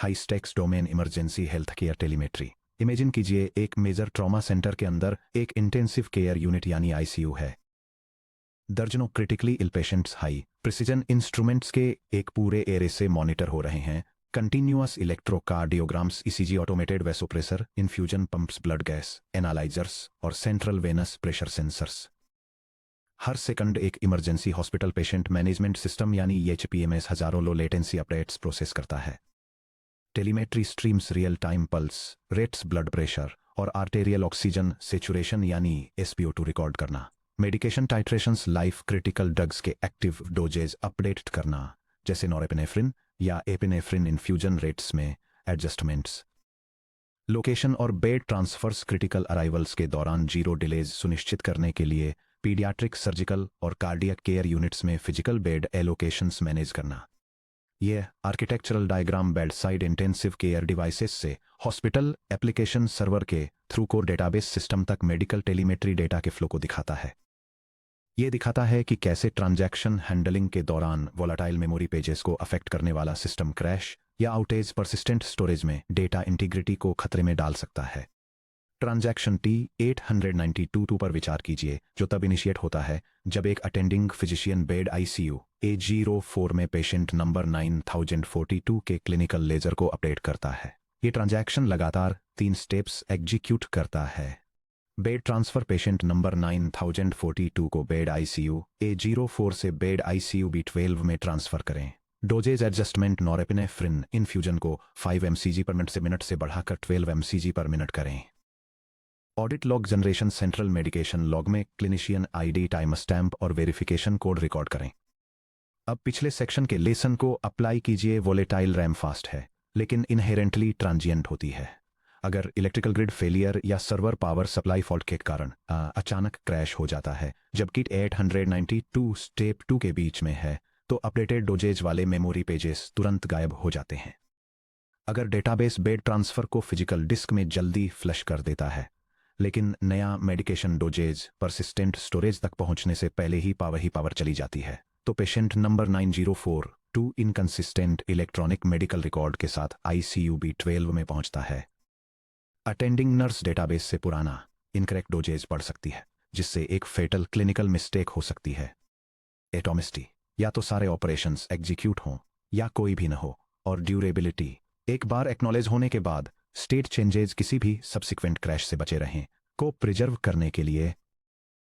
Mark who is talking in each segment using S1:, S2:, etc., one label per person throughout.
S1: High stakes domain emergency health care telemetry. Imagine कीजिए एक major trauma centre के अंदर एक इंटेंसिव केयर यूनिट यानी आईसीयू है। दर्जनों critically ill patients high precision instruments के एक पूरे एरे से मॉनिटर हो रहे हैं। Continuous electrocardiograms, ECG, automated vasopressor, infusion pumps, blood gas analysers और सेंट्रल वेनस प्रेशर सेंसर्स। हर सेकंड एक emergency hospital patient management system यानी एचपीएमएस हजारों लो लेटेंसी अपडेट्स प्रोसेस करता है। Telemetry streams real time pulse rates, blood pressure और arterial oxygen saturation यानी SpO2 record करना। Medication titrations, life critical drugs के एक्टिव डोजेज अपडेट करना, जैसे नॉरेपिनेफ्रिन या एपिनेफ्रिन इन्फ्यूजन रेट्स में एडजस्टमेंट्स। लोकेशन और बेड ट्रांसफर्स, क्रिटिकल अराइवल्स के दौरान जीरो डिलेज सुनिश्चित करने के लिए पीडियाट्रिक, सर्जिकल और कार्डियक केयर यूनिट्स में फिजिकल बेड एलोकेशंस मैनेज करना। यह architectural diagram bed side intensive care devices से हॉस्पिटल एप्लीकेशन सर्वर के थ्रू कोर डेटाबेस सिस्टम तक मेडिकल टेलीमेट्री डेटा के फ्लो को दिखाता है। यह दिखाता है कि कैसे ट्रांजैक्शन हैंडलिंग के दौरान वोलाटाइल मेमोरी पेजेस को अफेक्ट करने वाला सिस्टम क्रैश या आउटेज परसिस्टेंट स्टोरेज में डेटा इंटीग्रिटी को खतरे में डाल सकता है। ट्रांजैक्शन T892 पर विचार कीजिए, जो तब इनिशिएट होता है जब एक attending physician bed ICU A04 में पेशेंट नंबर 9042 के क्लिनिकल लेजर को अपडेट करता है। ये ट्रांजैक्शन लगातार 3 स्टेप्स एग्जीक्यूट करता है। बेड ट्रांसफर, पेशेंट नंबर 9042 को बेड आईसीयू A04 से बेड आईसीयू B12 में ट्रांसफर करें। डोजेज एडजस्टमेंट, नॉरेपिनेफ्रिन इन्फ्यूजन को 5 mcg पर मिनट से बढ़ाकर 12 mcg पर मिनट करें। Audit log generation, central medication log में क्लिनिशियन आईडी, टाइम स्टैम्प और वेरिफिकेशन कोड रिकॉर्ड करें। अब पिछले सेक्शन के लेसन को अप्लाई कीजिए। वोलेटाइल रैम फास्ट है लेकिन इनहेरेंटली ट्रांजिएंट होती है। अगर इलेक्ट्रिकल ग्रिड फेलियर या सर्वर पावर सप्लाई फॉल्ट के कारण अचानक क्रैश हो जाता है जबकि 892 स्टेप 2 के बीच में है, तो अपडेटेड डोजेज वाले मेमोरी पेजेस तुरंत गायब हो जाते हैं। अगर डेटाबेस बेड ट्रांसफर को फिजिकल डिस्क में जल्दी फ्लश कर देता है लेकिन नया मेडिकेशन डोजेज परसिस्टेंट स्टोरेज तक पहुंचने से पहले ही पावर चली जाती है, तो patient number 9042 inconsistent electronic medical record के साथ आईसीयू B12 में पहुंचता है। अटेंडिंग नर्स डेटाबेस से पुराना इनकरेक्ट डोजेज पढ़ सकती है, जिससे एक फेटल क्लिनिकल मिस्टेक हो सकती है। एटोमिसिटी, या तो सारे ऑपरेशंस एग्जीक्यूट हों या कोई भी न हो। और ड्यूरेबिलिटी, एक बार एक्नॉलेज होने के बाद स्टेट चेंजेस किसी भी सब्सिक्वेंट क्रैश से बचे रहें को प्रिजर्व करने के लिए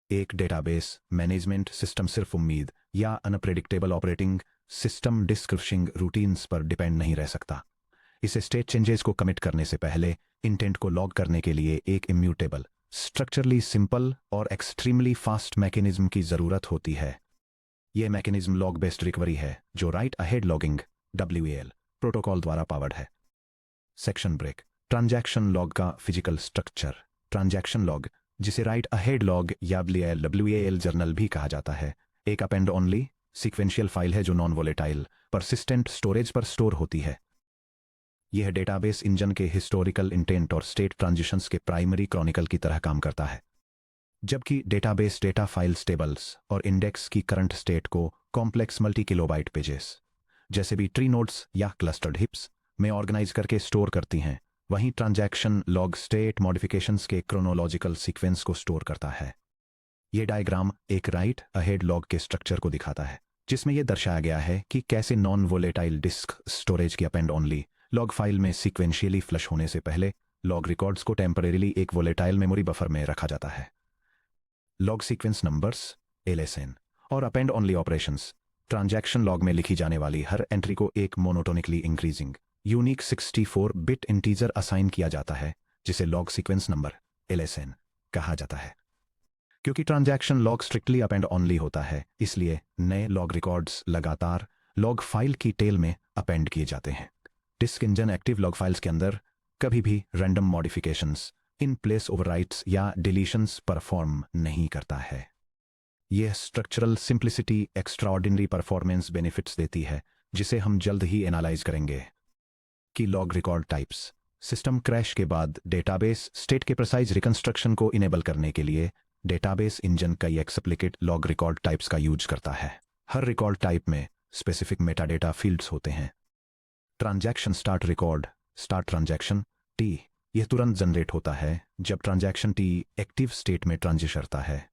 S1: एक डेटाबेस मैनेजमेंट सिस्टम सिर्फ उम्मीद या अनप्रेडिक्टेबल ऑपरेटिंग सिस्टम डिस्क्रिप्शिंग रूटीन्स पर डिपेंड नहीं रह सकता। इसे स्टेट चेंजेस को कमिट करने से पहले इंटेंट को लॉग करने के लिए एक इम्यूटेबल, स्ट्रक्चरली सिंपल और एक्सट्रीमली फास्ट मैकेनिज्म की जरूरत होती है। यह मैकेनिज्म लॉग बेस्ड रिकवरी है जो write ahead logging WAL protocol द्वारा पावर्ड है। Section break. ट्रांजैक्शन लॉग का फिजिकल स्ट्रक्चर। ट्रांजैक्शन लॉग, जिसे राइट अहेड लॉग या WAL जर्नल भी कहा जाता है, एक अपेंड ओनली सीक्वेंशियल फाइल है जो नॉन वोलेटाइल परसिस्टेंट स्टोरेज पर स्टोर होती है। यह डेटाबेस इंजन के हिस्टोरिकल इंटेंट और स्टेट ट्रांजिशंस के प्राइमरी क्रॉनिकल की तरह काम करता है, जबकि डेटाबेस डेटा फाइल्स, टेबल्स और इंडेक्स की करंट स्टेट को कॉम्प्लेक्स मल्टी किलोबाइट पेजेस जैसे भी ट्री नोड्स या क्लस्टर्ड हिप्स में ऑर्गेनाइज करके स्टोर करती हैं। वहीं ट्रांजैक्शन लॉग स्टेट मॉडिफिकेशंस के क्रोनोलॉजिकल सीक्वेंस को स्टोर करता है। यह डायग्राम एक राइट अहेड लॉग के स्ट्रक्चर को दिखाता है, जिसमें यह दर्शाया गया है कि कैसे नॉन वोलेटाइल डिस्क स्टोरेज की अपेंड ओनली लॉग फाइल में सीक्वेंशियली फ्लश होने से पहले लॉग रिकॉर्ड्स को टेम्परेरीली एक वोलेटाइल मेमोरी बफर में रखा जाता है। लॉग सीक्वेंस नंबर्स LSN और append only operations. Transaction log में लिखी जाने वाली हर एंट्री को एक monotonically increasing unique 64 bit integer assign किया जाता है, जिसे लॉग सीक्वेंस नंबर LSN कहा जाता है। क्योंकि transaction log strictly append only होता है, इसलिए नए लॉग रिकॉर्ड्स लगातार लॉग फाइल की टेल में अपेंड किए जाते हैं। Disk engine active log files के अंदर कभी भी random modifications, in place overwrites या डिलीशंस परफॉर्म नहीं करता है। यह structural simplicity extraordinary performance benefits देती है, जिसे हम जल्द ही एनालाइज करेंगे। कि log record types. System crash के बाद डेटाबेस स्टेट के प्रिसाइज रिकंस्ट्रक्शन को इनेबल करने के लिए डेटाबेस इंजन कई एक्सप्लिकेट लॉग रिकॉर्ड टाइप्स का यूज करता है। हर रिकॉर्ड टाइप में स्पेसिफिक मेटाडेटा फील्ड्स होते हैं। Transaction start record start transaction T, यह तुरंत जनरेट होता है जब ट्रांजैक्शन टी एक्टिव स्टेट में ट्रांजिशन करता है।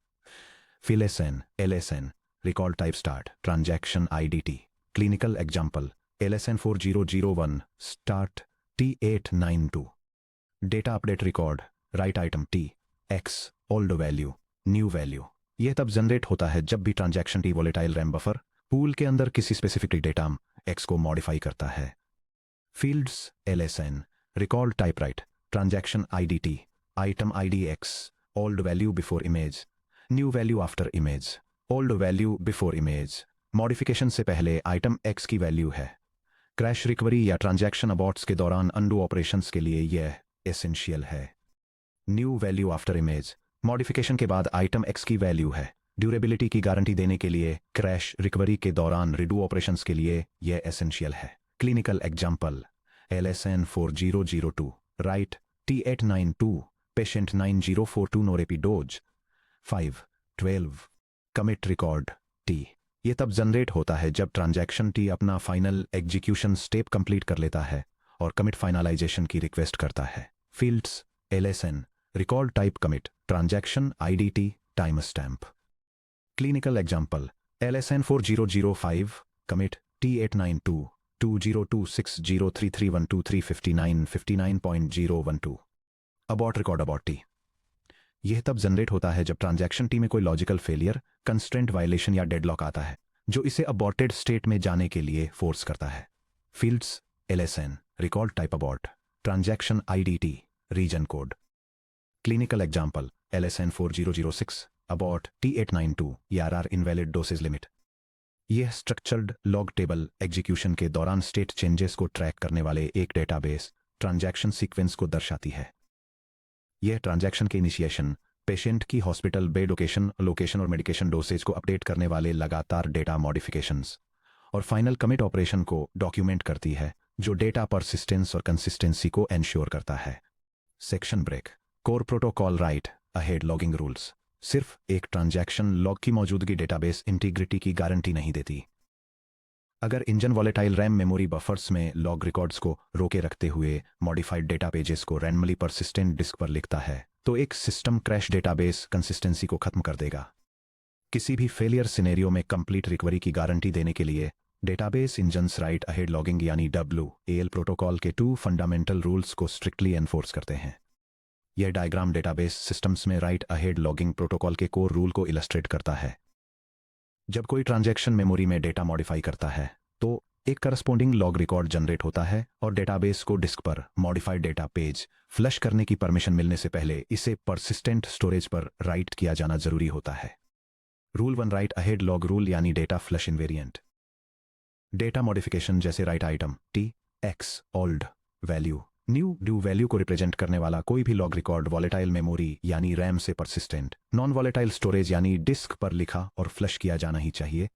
S1: Field LSN record type start transaction ID T clinical example LSN 4001 start T892 data update record write item T X old value new value. यह तब जनरेट होता है जब भी transaction T volatile RAM buffer pool के अंदर किसी स्पेसिफिक डेटा X को मॉडिफाई करता है। Fields LSN record type right transaction IDT item ID X old value before image new value after image old value before image. Modification से पहले item X की value है। क्रैश रिकवरी या transaction अबॉर्ट्स के दौरान अनडू ऑपरेशंस के लिए यह एसेंशियल है। New value after image modification के बाद आइटम X की वैल्यू है। ड्यूरेबिलिटी की गारंटी देने के लिए क्रैश रिकवरी के दौरान रिडू ऑपरेशंस के लिए यह एसेंशियल है। Clinical example LSN 4002 right T892 patient 9042 नोरेपिडोज 512 commit record T, यह तब जनरेट होता है जब ट्रांजैक्शन T अपना फाइनल एग्जीक्यूशन स्टेप कंप्लीट कर लेता है और कमिट फाइनलाइजेशन की रिक्वेस्ट करता है। Fields LSN record type commit transaction IDT time stamp. Clinical example LSN 4005 commit T892 202603312359 59.012 abort record abort T, यह तब जनरेट होता है जब ट्रांजैक्शन T में कोई लॉजिकल फेलियर कंस्ट्रेंट वायलेशन या डेडलॉक आता है जो इसे अबॉर्टेड स्टेट में जाने के लिए फोर्स करता है। Fields LSN record type abort transaction IDT reason code. Clinical example LSN 4006 abort T892 ERR invalid dosage limit. यह स्ट्रक्चर्ड लॉग टेबल एग्जीक्यूशन के दौरान स्टेट चेंजेस को ट्रैक करने वाले एक डेटाबेस ट्रांजैक्शन सीक्वेंस को दर्शाती है। यह ट्रांजैक्शन के इनिशिएशन, पेशेंट की हॉस्पिटल बेड लोकेशन और मेडिकेशन डोसेज को अपडेट करने वाले लगातार डेटा मॉडिफिकेशंस और फाइनल कमिट ऑपरेशन को डॉक्यूमेंट करती है जो डेटा परसिस्टेंस और कंसिस्टेंसी को एंश्योर करता है। Section break core protocol write ahead logging rules सिर्फ एक ट्रांजैक्शन लॉग की मौजूदगी डेटाबेस इंटीग्रिटी की गारंटी नहीं देती। अगर engine volatile RAM memory buffers में लॉग रिकॉर्ड्स को रोके रखते हुए मॉडिफाइड डेटा पेजेस को रैंडमली परसिस्टेंट डिस्क पर लिखता है तो एक सिस्टम क्रैश डेटाबेस कंसिस्टेंसी को खत्म कर देगा। किसी भी फेलियर सिनेरियो में कंप्लीट रिकवरी की गारंटी देने के लिए database engines right ahead logging यानी WAL प्रोटोकॉल के 2 फंडामेंटल रूल्स को स्ट्रिक्टली एनफोर्स करते हैं। यह डायग्राम डेटाबेस सिस्टम्स में राइट अहेड लॉगिंग प्रोटोकॉल के कोर रूल को इलस्ट्रेट करता है। जब कोई ट्रांजैक्शन मेमोरी में डेटा मॉडिफाई करता है तो एक करस्पॉन्डिंग लॉग रिकॉर्ड जनरेट होता है और डेटाबेस को डिस्क पर मॉडिफाइड डेटा पेज फ्लश करने की परमिशन मिलने से पहले इसे परसिस्टेंट स्टोरेज पर राइट किया जाना जरूरी होता है। Rule 1 write ahead log rule यानी data flush invariant. Data modification जैसे write item T X old value new value को रिप्रेजेंट करने वाला कोई भी लॉग रिकॉर्ड वॉलेटाइल मेमोरी यानी रैम से परसिस्टेंट नॉन वॉलेटाइल स्टोरेज यानी डिस्क पर लिखा और फ्लश किया जाना ही चाहिए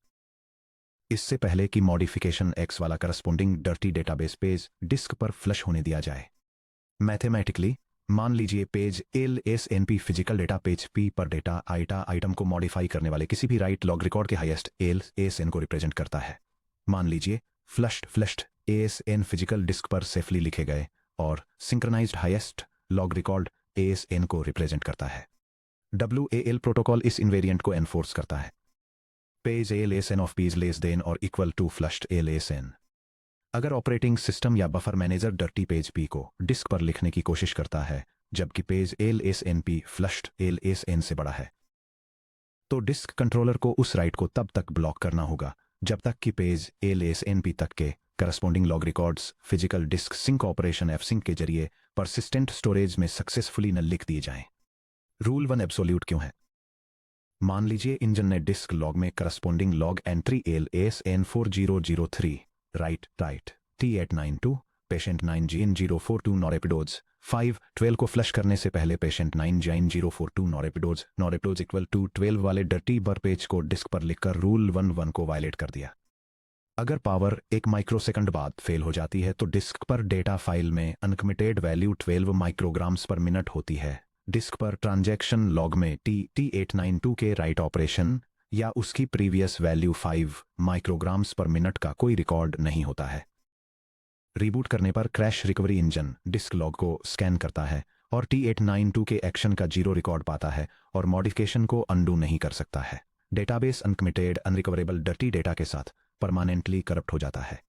S1: इससे पहले कि मॉडिफिकेशन X वाला corresponding dirty database page disk पर फ्लश होने दिया जाए। मैथमेटिकली मान लीजिए page LSNP physical data page P पर डेटा आइटम को मॉडिफाई करने वाले किसी भी राइट लॉग रिकॉर्ड के हाईएस्ट LSN को रिप्रेजेंट करता है। मान लीजिए फ्लश्ड ASN फिजिकल डिस्क पर सेफली लिखे गए और synchronised highest log record ASN को रिप्रेजेंट करता है। WAL प्रोटोकॉल इस इनवेरिएंट को एनफोर्स करता है। Page LSN of P less than और इक्वल टू फ्लश्ड LSN। अगर ऑपरेटिंग सिस्टम या buffer manager dirty page P को डिस्क पर लिखने की कोशिश करता है जबकि पेज LSNP फ्लश्ड LSN से बड़ा है तो डिस्क कंट्रोलर को उस राइट को तब तक ब्लॉक करना होगा जब तक कि पेज LSNP तक के corresponding log records physical disk sync operation F-Sync के जरिए परसिस्टेंट स्टोरेज में सक्सेसफुली न लिख दिए जाएं। रूल 1 एब्सोल्यूट क्यों है? मान लीजिए इंजन ने डिस्क लॉग में corresponding log entry LSN 4003 right T892 patient 9042 नोरेपिडोज 512 को फ्लश करने से पहले पेशेंट 9042 नोरेपिडोज इक्वल टू 12 वाले डर्टी बर पेज को डिस्क पर लिखकर रूल 1 को वायलेट कर दिया। अगर पावर 1 माइक्रोसेकंड बाद फेल हो जाती है तो डिस्क पर डेटा फाइल में uncommitted value 12 micrograms per minute होती है। डिस्क पर ट्रांजैक्शन लॉग में T892 के राइट ऑपरेशन या उसकी previous value 5 micrograms per minute का कोई रिकॉर्ड नहीं होता है। रिबूट करने पर crash recovery engine disk log को स्कैन करता है और T892 के एक्शन का जीरो रिकॉर्ड पाता है और मॉडिफिकेशन को अनडू नहीं कर सकता है। Database uncommitted unrecoverable dirty data के साथ परमानेंटली करप्ट हो जाता है।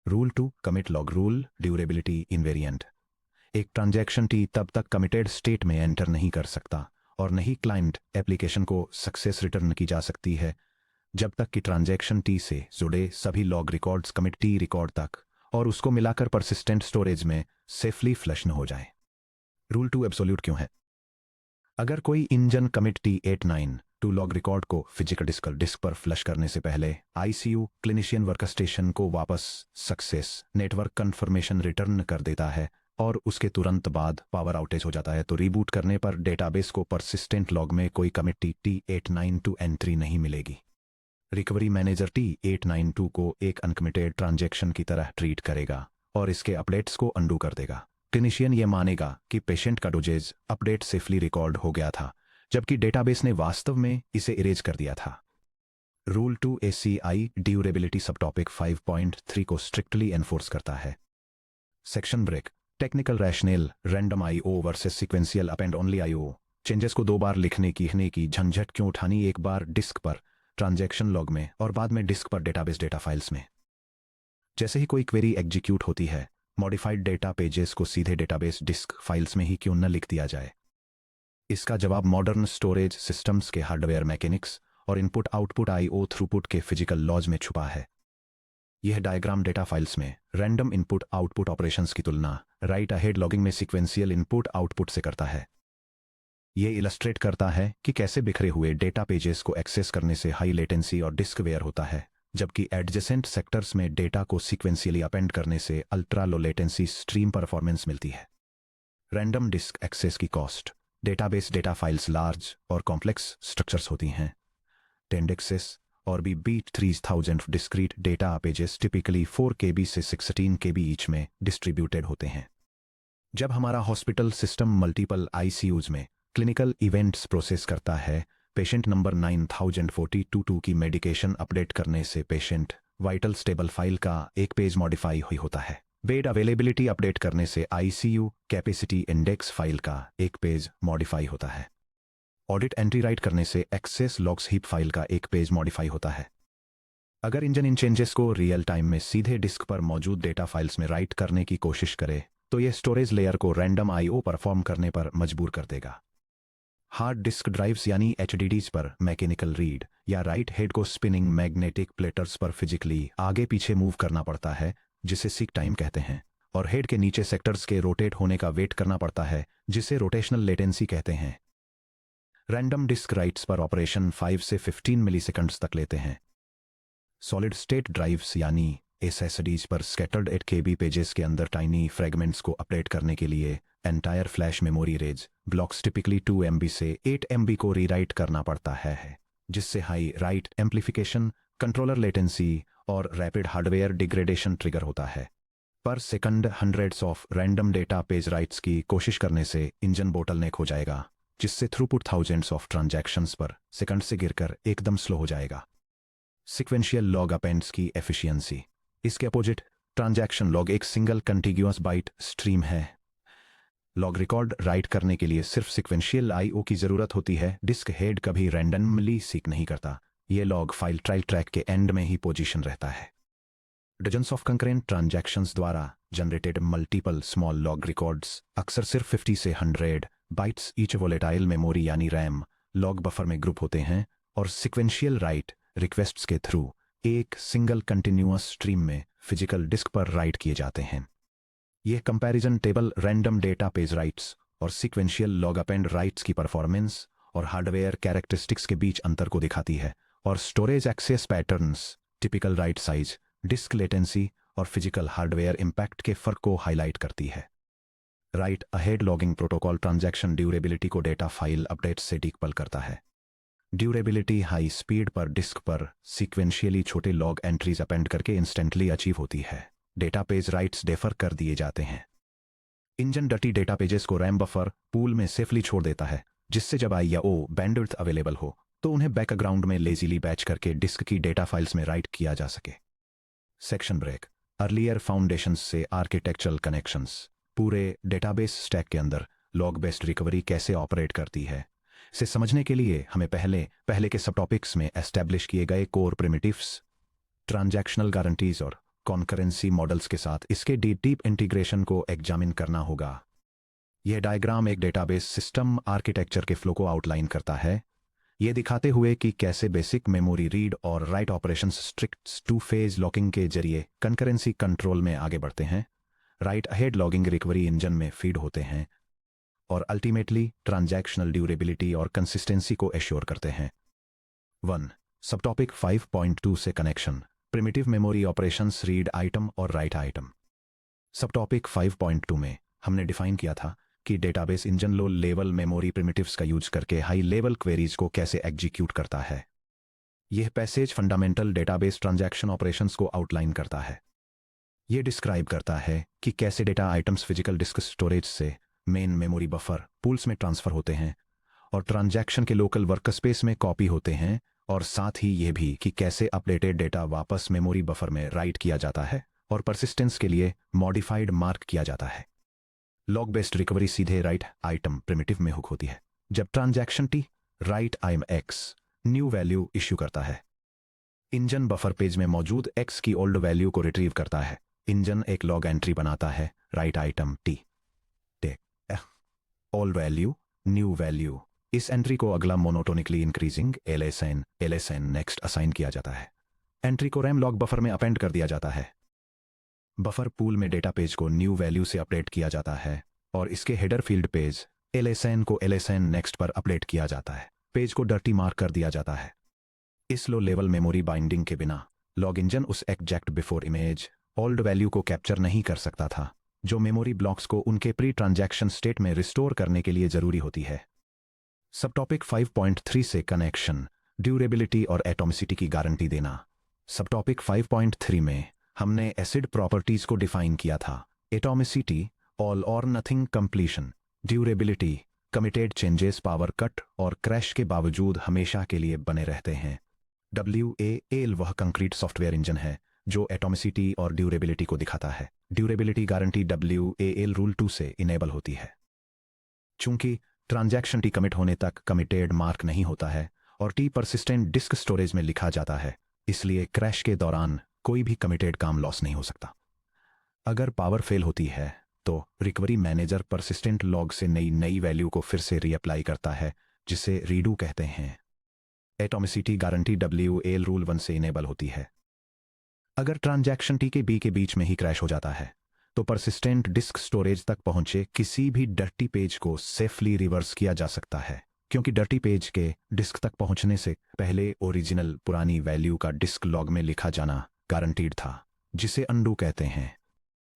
S1: Rule 2 commit log rule durability invariant. एक ट्रांजैक्शन टी तब तक कमिटेड स्टेट में एंटर नहीं कर सकता और नहीं क्लाइंट एप्लीकेशन को सक्सेस रिटर्न की जा सकती है जब तक कि ट्रांजैक्शन टी से जुड़े सभी log records commit T record तक और उसको मिलाकर परसिस्टेंट स्टोरेज में सेफली फ्लश न हो जाए। रूल 2 एब्सोल्यूट क्यों है? अगर कोई engine commit T892 log record को फिजिकल डिस्क पर फ्लश करने से पहले आईसीयू क्लिनिशियन वर्कस्टेशन को वापस सक्सेस नेटवर्क कन्फर्मेशन रिटर्न कर देता है और उसके तुरंत बाद पावर आउटेज हो जाता है तो रिबूट करने पर डेटाबेस को परसिस्टेंट लॉग में कोई कमिट T892 एंट्री नहीं मिलेगी। रिकवरी मैनेजर T892 को एक अनकमिटेड ट्रांजैक्शन की तरह ट्रीट करेगा और इसके अपडेट्स को अंडू कर देगा। क्लिनिशियन ये मानेगा कि पेशेंट का डोजेज अपडेट सेफली रिकॉर्ड हो गया था जबकि डेटाबेस ने वास्तव में इसे इरेज कर दिया था। Rule 2 ACI durability sub topic 5.3 को स्ट्रिक्टली एनफोर्स करता है। Section break technical rationale random IO versus sequential append only IO। Changes को 2 बार लिखने की झंझट क्यों उठानी, एक बार डिस्क पर ट्रांजैक्शन लॉग में और बाद में डिस्क पर डेटाबेस डेटा फाइल्स में। जैसे ही कोई क्वेरी एग्जीक्यूट होती है मॉडिफाइड डेटा पेजेस को सीधे डेटाबेस डिस्क फाइल्स में ही क्यों न लिख दिया जाए? इसका जवाब मॉडर्न स्टोरेज सिस्टम्स के हार्डवेयर मैकेनिक्स और इनपुट आउटपुट IO थ्रूपुट के फिजिकल लॉज में छुपा है। यह डायग्राम डेटा फाइल्स में रैंडम इनपुट आउटपुट ऑपरेशंस की तुलना राइट अहेड लॉगिंग में सीक्वेंशियल इनपुट आउटपुट से करता है। यह इलस्ट्रेट करता है कि कैसे बिखरे हुए डेटा पेजेस को एक्सेस करने से हाई लेटेंसी और डिस्क वेयर होता है जबकि एडजेसेंट सेक्टर्स में डेटा को सीक्वेंशियली अपेंड करने से ultra low latency stream performance मिलती है। रैंडम डिस्क एक्सेस की cost database data files large और कॉम्प्लेक्स स्ट्रक्चर्स होती हैं। टेंड एक्सेस और भी बीट 3000 discrete data pages typically 4 KB से 16 KB ईच में डिस्ट्रीब्यूटेड होते हैं। जब हमारा हॉस्पिटल सिस्टम मल्टीपल ICUs में क्लिनिकल इवेंट्स प्रोसेस करता है पेशेंट नंबर 9042 की मेडिकेशन अपडेट करने से पेशेंट वाइटल स्टेबल फाइल का एक पेज मॉडिफाई हुई होता है। बेड अवेलेबिलिटी अपडेट करने से ICU कैपेसिटी इंडेक्स फाइल का एक पेज मॉडिफाई होता है। ऑडिट एंट्री राइट करने से एक्सेस लॉग्स हीप फाइल का एक पेज मॉडिफाई होता है। अगर इंजन इन चेंजेस को रियल टाइम में सीधे डिस्क पर मौजूद डेटा फाइल्स में राइट करने की कोशिश करे तो यह स्टोरेज लेयर को रैंडम IO परफॉर्म करने पर मजबूर कर देगा। हार्ड डिस्क ड्राइव्स यानी HDDs पर मैकेनिकल रीड या राइट हेड को स्पिनिंग मैग्नेटिक प्लेटर्स पर फिजिकली आगे पीछे मूव करना पड़ता है जिसे सीक टाइम कहते हैं और हेड के नीचे सेक्टर्स के रोटेट होने का वेट करना पड़ता है जिसे रोटेशनल लेटेंसी कहते हैं। रैंडम डिस्क राइट्स पर ऑपरेशन 5 से 15 मिलीसेकंड्स तक लेते हैं। सॉलिड स्टेट ड्राइव्स यानी SSDs पर स्कैटर्ड 8 KB पेजेस के अंदर टाइनी फ्रेगमेंट्स को अपडेट करने के लिए entire flash memory erase blocks typically 2 MB से 8 MB को रीराइट करना पड़ता है जिससे high right amplification controller latency और रैपिड हार्डवेयर डिग्रेडेशन ट्रिगर होता है। पर second hundreds of random data page rights की कोशिश करने से इंजन बोटलनेक हो जाएगा जिससे थ्रूपुट थाउजेंड्स ऑफ ट्रांजैक्शंस पर सेकंड से गिरकर एकदम स्लो हो जाएगा। सीक्वेंशियल लॉग अपेंड्स की एफिशिएंसी इसके अपोजिट ट्रांजैक्शन लॉग एक सिंगल कंटिग्यूअस बाइट स्ट्रीम है। लॉग रिकॉर्ड राइट करने के लिए सिर्फ सीक्वेंशियल IO की जरूरत होती है। डिस्क हेड कभी रैंडमली सीक नहीं करता, यह लॉग फाइल ट्रैक के एंड में ही पोजीशन रहता है। डजन्स ऑफ कंकरेंट ट्रांजैक्शंस द्वारा generated multiple small log records अक्सर सिर्फ 50 से 100 बाइट्स ईच वोलेटाइल मेमोरी यानी रैम लॉग बफर में ग्रुप होते हैं और सीक्वेंशियल राइट रिक्वेस्ट्स के थ्रू एक सिंगल कंटिन्यूअस स्ट्रीम में फिजिकल डिस्क पर राइट किए जाते हैं। यह comparison table random data page writes और सीक्वेंशियल लॉग अपेंड राइट्स की परफॉर्मेंस और हार्डवेयर कैरेक्टरिस्टिक्स के बीच अंतर को दिखाती है और storage access patterns typical write size disk latency और फिजिकल हार्डवेयर इंपैक्ट के फर्क को हाईलाइट करती है। Write ahead logging protocol transaction durability को डेटा फाइल अपडेट्स से डीकपल करता है। ड्यूरेबिलिटी हाई स्पीड पर डिस्क पर सीक्वेंशियली छोटे लॉग एंट्रीज अपेंड करके इंस्टेंटली अचीव होती है। डेटा पेज राइट्स डेफर कर दिए जाते हैं। इंजन डटी डेटा पेजेस को रैम बफर पूल में सेफली छोड़ देता है जिससे जब IO बैंडविड्थ अवेलेबल हो तो उन्हें बैकग्राउंड में लेजीली बैच करके डिस्क की डेटा फाइल्स में राइट किया जा सके। सेक्शन ब्रेक अर्लियर फाउंडेशंस से आर्किटेक्चरल कनेक्शंस। पूरे डेटाबेस स्टैक के अंदर लॉग बेस्ड रिकवरी कैसे ऑपरेट करती है, इसे समझने के लिए हमें पहले के सब टॉपिक्स में एस्टैब्लिश किए गए कोर प्रिमिटिव्स, ट्रांजैक्शनल गारंटीज और कॉन्करेंसी मॉडल्स के साथ इसके डीप इंटीग्रेशन को एग्जामिन करना होगा। यह डायग्राम एक डेटाबेस सिस्टम आर्किटेक्चर के फ्लो को आउटलाइन करता है, ये दिखाते हुए कि कैसे बेसिक मेमोरी रीड और right operations strict two phase locking के जरिए कंकरेंसी कंट्रोल में आगे बढ़ते हैं, right ahead logging recovery engine में फीड होते हैं और अल्टीमेटली ट्रांजैक्शनल ड्यूरेबिलिटी और कंसिस्टेंसी को एश्योर करते हैं। 1. सब टॉपिक 5.2 से connection, primitive memory operations read item और राइट आइटम। सब टॉपिक 5.2 में हमने डिफाइन किया था कि database engine low level memory primitives का यूज करके हाई लेवल क्वेरीज को कैसे एग्जीक्यूट करता है। यह passage fundamental database transaction operations को आउटलाइन करता है। यह डिस्क्राइब करता है कि कैसे data items physical disk storage से मेन मेमोरी बफर पूल्स में ट्रांसफर होते हैं और ट्रांजैक्शन के लोकल वर्कस्पेस में कॉपी होते हैं, और साथ ही यह भी कि कैसे अपडेटेड डेटा वापस मेमोरी बफर में राइट किया जाता है और परसिस्टेंस के लिए मॉडिफाइड मार्क किया जाता है। लॉग बेस्ड रिकवरी सीधे राइट आइटम प्रिमिटिव में हुक होती है जब ट्रांजैक्शन टी राइट आइम एक्स न्यू वैल्यू इश्यू करता है। इंजन बफर पेज में मौजूद एक्स की ओल्ड वैल्यू को रिट्रीव करता है। इंजन एक लॉग एंट्री बनाता है, write item T take old value new value. इस एंट्री को अगला monotonically increasing LSN next assign किया जाता है। एंट्री को रैम लॉग बफर में अपेंड कर दिया जाता है। बफर पूल में डेटा पेज को न्यू वैल्यू से अपडेट किया जाता है और इसके हेडर फील्ड पेज एलएसएन को एलएसएन नेक्स्ट पर अपडेट किया जाता है। पेज को डर्टी मार्क कर दिया जाता है। इस लो लेवल मेमोरी बाइंडिंग के बिना लॉग इंजन उस exact before image old value को कैप्चर नहीं कर सकता था जो मेमोरी ब्लॉक्स को उनके प्री ट्रांजैक्शन स्टेट में रिस्टोर करने के लिए जरूरी होती है। सब टॉपिक 5.3 से कनेक्शन, ड्यूरेबिलिटी और एटॉमिसिटी की गारंटी देना। सब टॉपिक 5.3 में हमने एसिड प्रॉपर्टीज को डिफाइन किया था। एटॉमिसिटी ऑल और nothing completion, durability committed changes power cut और क्रैश के बावजूद हमेशा के लिए बने रहते हैं। WAL वह कंक्रीट सॉफ्टवेयर इंजन है जो एटॉमिसिटी और ड्यूरेबिलिटी को दिखाता है। ड्यूरेबिलिटी गारंटी WAL रूल 2 से इनेबल होती है। चूंकि ट्रांजैक्शन टी कमिट होने तक कमिटेड मार्क नहीं होता है और टी परसिस्टेंट डिस्क स्टोरेज में लिखा जाता है, इसलिए क्रैश के दौरान कोई भी कमिटेड काम लॉस नहीं हो सकता। अगर पावर फेल होती है तो रिकवरी मैनेजर परसिस्टेंट लॉग से नई वैल्यू को फिर से रीअप्लाई करता है, जिसे रीडू कहते हैं। एटॉमिसिटी गारंटी WAL रूल 1 से इनेबल होती है। अगर ट्रांजैक्शन टी के बी के बीच में ही क्रैश हो जाता है तो परसिस्टेंट डिस्क स्टोरेज तक पहुंचे किसी भी डर्टी पेज को सेफली रिवर्स किया जा सकता है, क्योंकि डर्टी पेज के डिस्क तक पहुंचने से पहले ओरिजिनल पुरानी वैल्यू का डिस्क लॉग में लिखा जाना गारंटीड था, जिसे अंडू कहते हैं।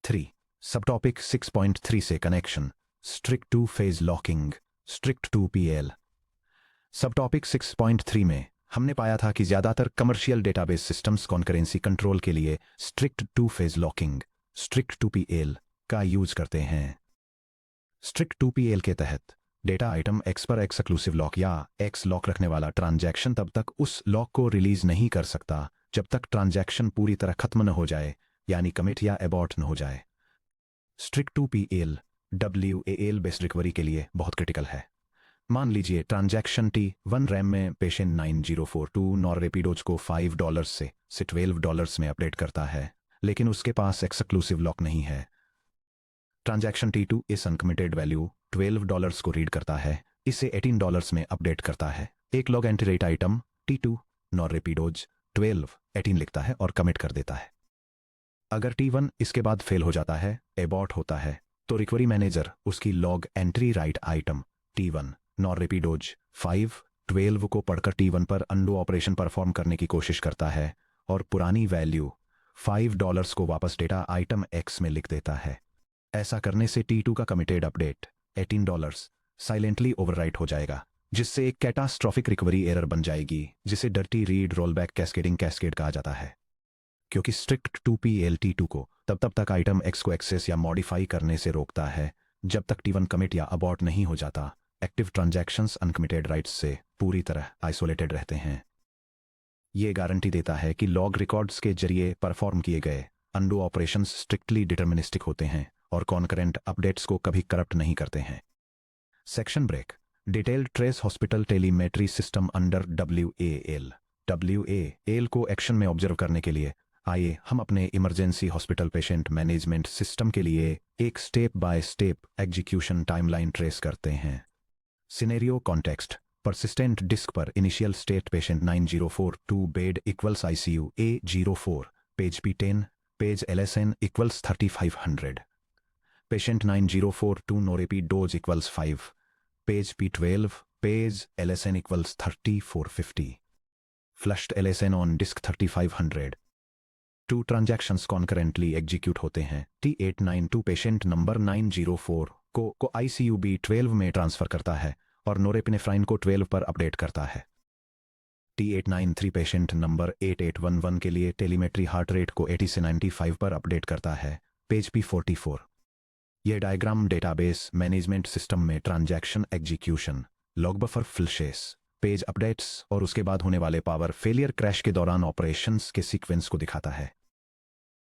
S1: 3. सब टॉपिक 6.3 से connection, strict two phase locking, strict two PL। Sub topic 6.3 में हमने पाया था कि ज्यादातर commercial database systems concurrency control के लिए strict two phase locking, strict two PL का यूज करते हैं। स्ट्रिक्ट टू PL के तहत डेटा आइटम X पर एक्सक्लूसिव लॉक या X लॉक रखने वाला ट्रांजैक्शन तब तक उस लॉक को रिलीज नहीं कर सकता जब तक ट्रांजैक्शन पूरी तरह खत्म न हो जाए, यानी कमिट या एबॉर्ट न हो जाए। Strict two PL WAL based recovery के लिए बहुत क्रिटिकल है। मान लीजिए ट्रांजैक्शन T1 रैम में पेशेंट 9042 नॉर रेपिडोज को $5 से $12 में अपडेट करता है, लेकिन उसके पास एक्सक्लूसिव लॉक नहीं है। ट्रांजैक्शन T2 इस अनकमिटेड वैल्यू $12 को रीड करता है, इसे $18 में अपडेट करता है। एक log entry write item T2 nor रेपिडोज 18 लिखता है और कमिट कर देता है। अगर T1 इसके बाद फेल हो जाता है, एबॉर्ट होता है, तो रिकवरी मैनेजर उसकी log entry write item T1 nor रेपिडोज 12 को पढ़कर T1 पर अंडू ऑपरेशन परफॉर्म करने की कोशिश करता है और पुरानी वैल्यू $5 को वापस डेटा आइटम X में लिख देता है। ऐसा करने से T2 का कमिटेड अपडेट $18 साइलेंटली ओवरराइट हो जाएगा, जिससे एक कैटास्ट्रॉफिक रिकवरी एरर बन जाएगी, जिसे डर्टी रीड रोलबैक कैस्केड कहा जाता है। क्योंकि स्ट्रिक्ट टू PL T2 को तब तक आइटम X को एक्सेस या मॉडिफाई करने से रोकता है जब तक T1 कमिट या अबॉर्ट नहीं हो जाता। एक्टिव ट्रांजैक्शंस अनकमिटेड राइट्स से पूरी तरह आइसोलेटेड रहते हैं। ये गारंटी देता है कि लॉग रिकॉर्ड्स के जरिए परफॉर्म किए गए अंडू ऑपरेशंस स्ट्रिक्टली डिटर्मिनिस्टिक होते हैं और कॉन्करेंट अपडेट्स को कभी करप्ट नहीं करते हैं। Section break. Detailed trace hospital telemetry system under WAL। WAL को एक्शन में ऑब्जर्व करने के लिए आइए हम अपने emergency hospital patient management system के लिए एक step by step execution timeline trace करते हैं। Scenario context. परसिस्टेंट डिस्क पर initial state patient 9042 bed equals ICU A04 page P10 page LSN equals 3500 patient 9042 no repeat dose equals 5 page P12 page LSN equals 3450 flushed LSN on disk 3500। 2 transactions concurrently execute होते हैं। T892 patient number 904 को ICU B12 में transfer करता है और नोरेपिनेफ्राइन को 12 पर update करता है। T893 पेशेंट नंबर 8811 के लिए टेलीमेट्री हार्ट रेट को 80 से 95 पर अपडेट करता है। Page P44। यह डायग्राम डेटाबेस मैनेजमेंट सिस्टम में transaction execution, log buffer flushes, page updates और उसके बाद होने वाले पावर फेलियर क्रैश के दौरान ऑपरेशंस के सीक्वेंस को दिखाता है।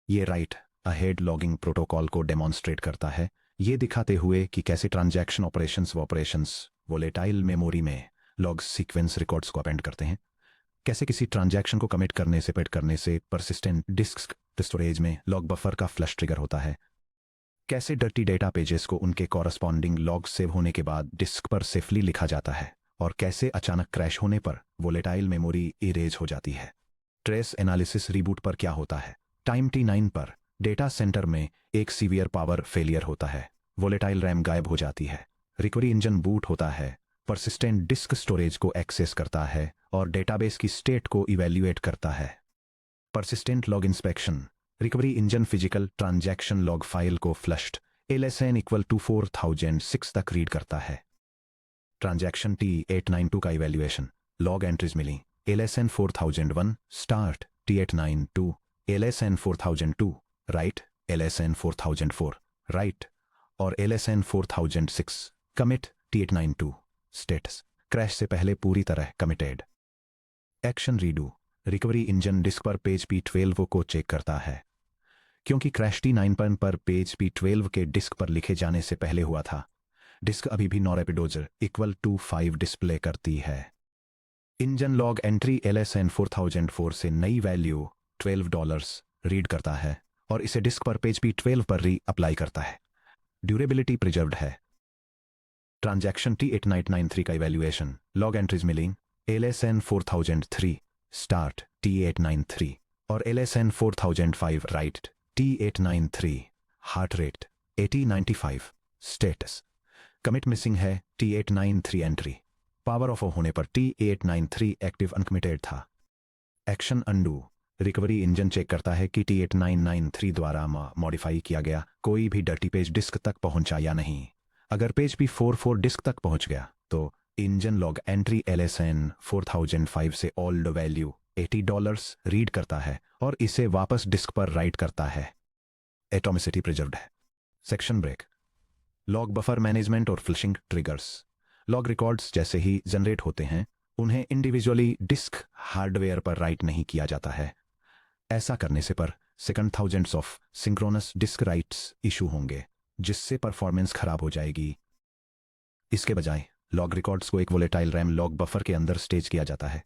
S1: ये राइट अहेड लॉगिंग प्रोटोकॉल को डेमॉन्स्ट्रेट करता है, ये दिखाते हुए कि कैसे ट्रांजैक्शन ऑपरेशंस वोलेटाइल मेमोरी में लॉग सीक्वेंस रिकॉर्ड्स को अपेंड करते हैं, कैसे किसी ट्रांजैक्शन को कमिट करने से परसिस्टेंट डिस्क स्टोरेज में लॉग बफर का फ्लश ट्रिगर होता है, कैसे डर्टी डेटा पेजेस को उनके कॉरस्पॉन्डिंग लॉग सेव होने के बाद डिस्क पर सेफली लिखा जाता है और कैसे अचानक क्रैश होने पर वोलेटाइल मेमोरी इरेज हो जाती है। ट्रेस एनालिसिस रिबूट पर क्या होता है। टाइम T9 पर डेटा सेंटर में एक सीवियर पावर फेलियर होता है, वोलेटाइल रैम गायब हो जाती है, रिकवरी इंजन बूट होता है, परसिस्टेंट डिस्क स्टोरेज को एक्सेस करता है और डेटाबेस की स्टेट को इवैल्यूएट करता है। Persistent log inspection. Recovery engine physical transaction log file को फ्लश्ड LSN इक्वल टू 4006 तक रीड करता है। ट्रांजैक्शन T892 का इवैल्यूएशन। लॉग एंट्रीज मिली। LSN 4001 start T892 LSN 4002 write, LSN 4004 write और LSN 4006 commit T892 status crash से पहले पूरी तरह committed. Action redo. Recovery engine disk पर पेज P12 को चेक करता है, क्योंकि क्रैश T9 पर पेज P12 के डिस्क पर लिखे जाने से पहले हुआ था। डिस्क अभी भी नॉरेपिडोजर इक्वल टू 5 डिस्प्ले करती है। इंजन लॉग एंट्री LSN 4004 से नई वैल्यू $12 रीड करता है और इसे डिस्क पर पेज P12 पर री अप्लाई करता है। ड्यूरेबिलिटी प्रिजर्व्ड है। ट्रांजैक्शन T893 का इवैल्यूएशन। लॉग एंट्रीज मिलिंग। LSN 4003 स्टार्ट T893 और LSN 4005 write T893 heart rate 8095 status commit missing है T893 एंट्री। पावर ऑफ होने पर T893 एक्टिव अनकमिटेड था। Action undo. Recovery engine check करता है कि T8993 द्वारा मॉडिफाई किया गया कोई भी डर्टी पेज डिस्क तक पहुंचा या नहीं। अगर पेज P44 डिस्क तक पहुंच गया तो इंजन लॉग एंट्री LSN 4005 से ओल्ड वैल्यू $80 रीड करता है और इसे वापस डिस्क पर राइट करता है। एटॉमिसिटी प्रिजर्व्ड है। Section break. Log buffer management और फ्लशिंग ट्रिगर्स। लॉग रिकॉर्ड्स जैसे ही जनरेट होते हैं उन्हें इंडिविजुअली डिस्क हार्डवेयर पर राइट नहीं किया जाता है। ऐसा करने से per second thousands of synchronous disk writes issue होंगे, जिससे परफॉर्मेंस खराब हो जाएगी। इसके बजाय लॉग रिकॉर्ड्स को एक वोलेटाइल रैम लॉग बफर के अंदर स्टेज किया जाता है।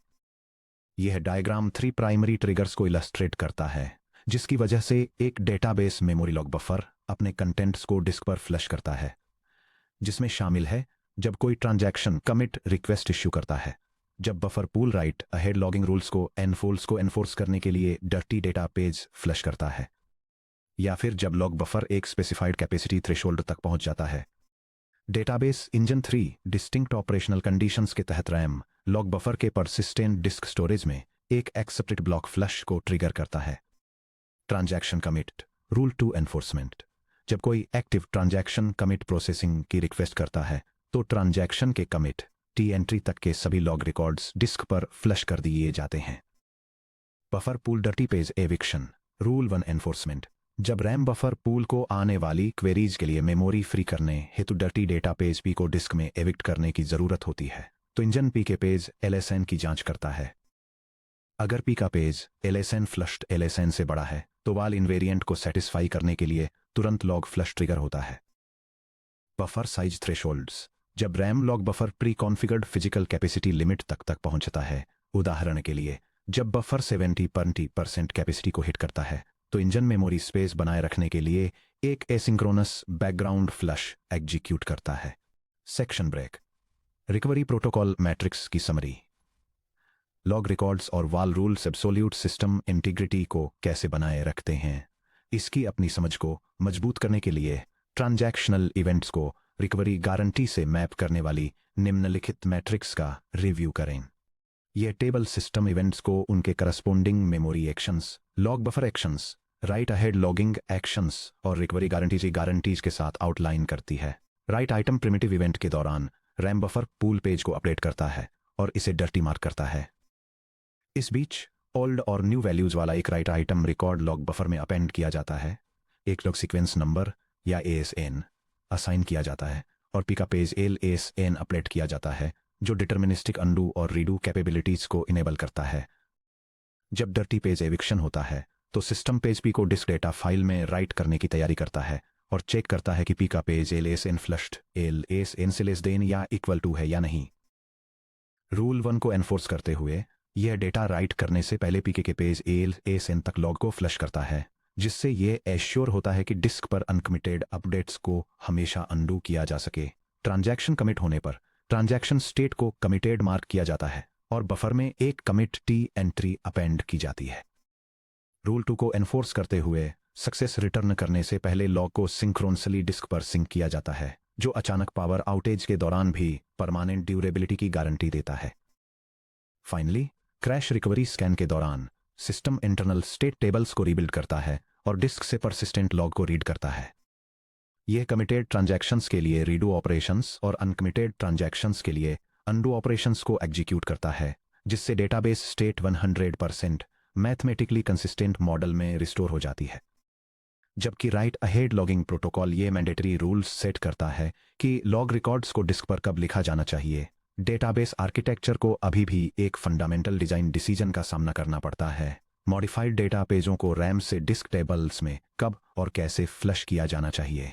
S1: यह डायग्राम 3 प्राइमरी ट्रिगर्स को इलस्ट्रेट करता है, जिसकी वजह से एक डेटाबेस मेमोरी लॉग बफर अपने कंटेंट्स को डिस्क पर फ्लश करता है, जिसमें शामिल है जब कोई ट्रांजैक्शन कमिट रिक्वेस्ट इश्यू करता है, जब buffer pool right ahead logging rules को एनफोर्स करने के लिए डर्टी डेटा पेज फ्लश करता है, या फिर जब लॉग बफर एक स्पेसिफाइड कैपेसिटी थ्रेशोल्ड तक पहुंच जाता है। Database engine 3 distinct operational conditions के तहत रैम लॉग बफर के परसिस्टेंट डिस्क स्टोरेज में एक एक्सेप्टेड ब्लॉक फ्लश को ट्रिगर करता है। Transaction commit rule 2 enforcement. जब कोई एक्टिव ट्रांजैक्शन कमिट प्रोसेसिंग की रिक्वेस्ट करता है तो ट्रांजैक्शन के कमिट टी एंट्री तक के सभी लॉग रिकॉर्ड्स डिस्क पर फ्लश कर दिए जाते हैं। Buffer pool dirty page eviction rule 1 enforcement. जब रैम बफर पूल को आने वाली क्वेरीज के लिए मेमोरी फ्री करने हेतु डर्टी डेटा पेज पी को डिस्क में एविक्ट करने की जरूरत होती है, तो इंजन पी के पेज LSN की जांच करता है। अगर पी का पेज LSN फ्लश्ड LSN से बड़ा है तो वाल इनवेरिएंट को सेटिस्फाई करने के लिए तुरंत लॉग फ्लश ट्रिगर होता है। Buffer size thresholds. जब RAM log buffer pre configured physical capacity limit तक पहुंचता है, उदाहरण के लिए जब बफर 70% कैपेसिटी को हिट करता है, तो इंजन मेमोरी स्पेस बनाए रखने के लिए एक एसिंक्रोनस बैकग्राउंड फ्लश एग्जीक्यूट करता है। Section break. Recovery protocol matrix की समरी। लॉग रिकॉर्ड्स और वाल रूल्स एब्सोल्यूट सिस्टम इंटीग्रिटी को कैसे बनाए रखते हैं, इसकी अपनी समझ को मजबूत करने के लिए ट्रांजैक्शनल इवेंट्स को रिकवरी गारंटी से मैप करने वाली निम्नलिखित मैट्रिक्स का रिव्यू करें। यह टेबल सिस्टम इवेंट्स को उनके corresponding memory actions, log buffer actions, right ahead logging actions और रिकवरी गारंटीज के साथ आउटलाइन करती है। राइट आइटम प्रिमिटिव इवेंट के दौरान रैम बफर पूल पेज को अपडेट करता है और इसे डर्टी मार्क करता है। इस बीच ओल्ड और न्यू वैल्यूज वाला एक right item record log buffer में अपेंड किया जाता है। एक लॉग सीक्वेंस नंबर या ASN असाइन किया जाता है और पी का पेज LSN अपडेट किया जाता है, जो डिटर्मिनिस्टिक अंडू और रीडू कैपेबिलिटीज को इनेबल करता है। जब डर्टी पेज एविक्शन होता है, तो सिस्टम पेज पी को डिस्क डेटा फाइल में राइट करने की तैयारी करता है और चेक करता है कि पी का पेज LSN फ्लश्ड LSN से लेस देन या इक्वल टू है या नहीं। रूल 1 को एनफोर्स करते हुए यह डेटा राइट करने से पहले पीके के पेज LSN तक लॉग को फ्लश करता है, जिससे यह एश्योर होता है कि डिस्क पर अनकमिटेड अपडेट्स को हमेशा अंडू किया जा सके। ट्रांजैक्शन कमिट होने पर ट्रांजैक्शन स्टेट को कमिटेड मार्क किया जाता है और बफर में एक कमिट T एंट्री अपेंड की जाती है। रूल 2 को एनफोर्स करते हुए सक्सेस रिटर्न करने से पहले लॉग को सिंक्रोनसली डिस्क पर सिंक किया जाता है, जो अचानक पावर आउटेज के दौरान भी परमानेंट ड्यूरेबिलिटी की गारंटी देता है। फाइनली, क्रैश रिकवरी स्कैन के दौरान सिस्टम इंटरनल स्टेट टेबल्स को रीबिल्ड करता है और डिस्क से परसिस्टेंट लॉग को रीड करता है। यह कमिटेड ट्रांजैक्शंस के लिए रीडू ऑपरेशंस और अनकमिटेड ट्रांजैक्शंस के लिए अंडू ऑपरेशंस को एग्जीक्यूट करता है, जिससे database state 100% mathematically consistent model में रिस्टोर हो जाती है। जबकि राइट अहेड लॉगिंग प्रोटोकॉल ये मैंडेटरी रूल्स सेट करता है कि लॉग रिकॉर्ड्स को डिस्क पर कब लिखा जाना चाहिए। डेटाबेस आर्किटेक्चर को अभी भी एक फंडामेंटल डिजाइन डिसीजन का सामना करना पड़ता है। मॉडिफाइड डेटा पेजों को रैम से डिस्क टेबल्स में कब और कैसे फ्लश किया जाना चाहिए।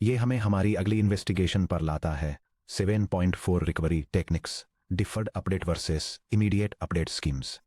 S1: ये हमें हमारी अगली इन्वेस्टिगेशन पर लाता है। 7.4 recovery techniques, deferred update versus immediate update schemes.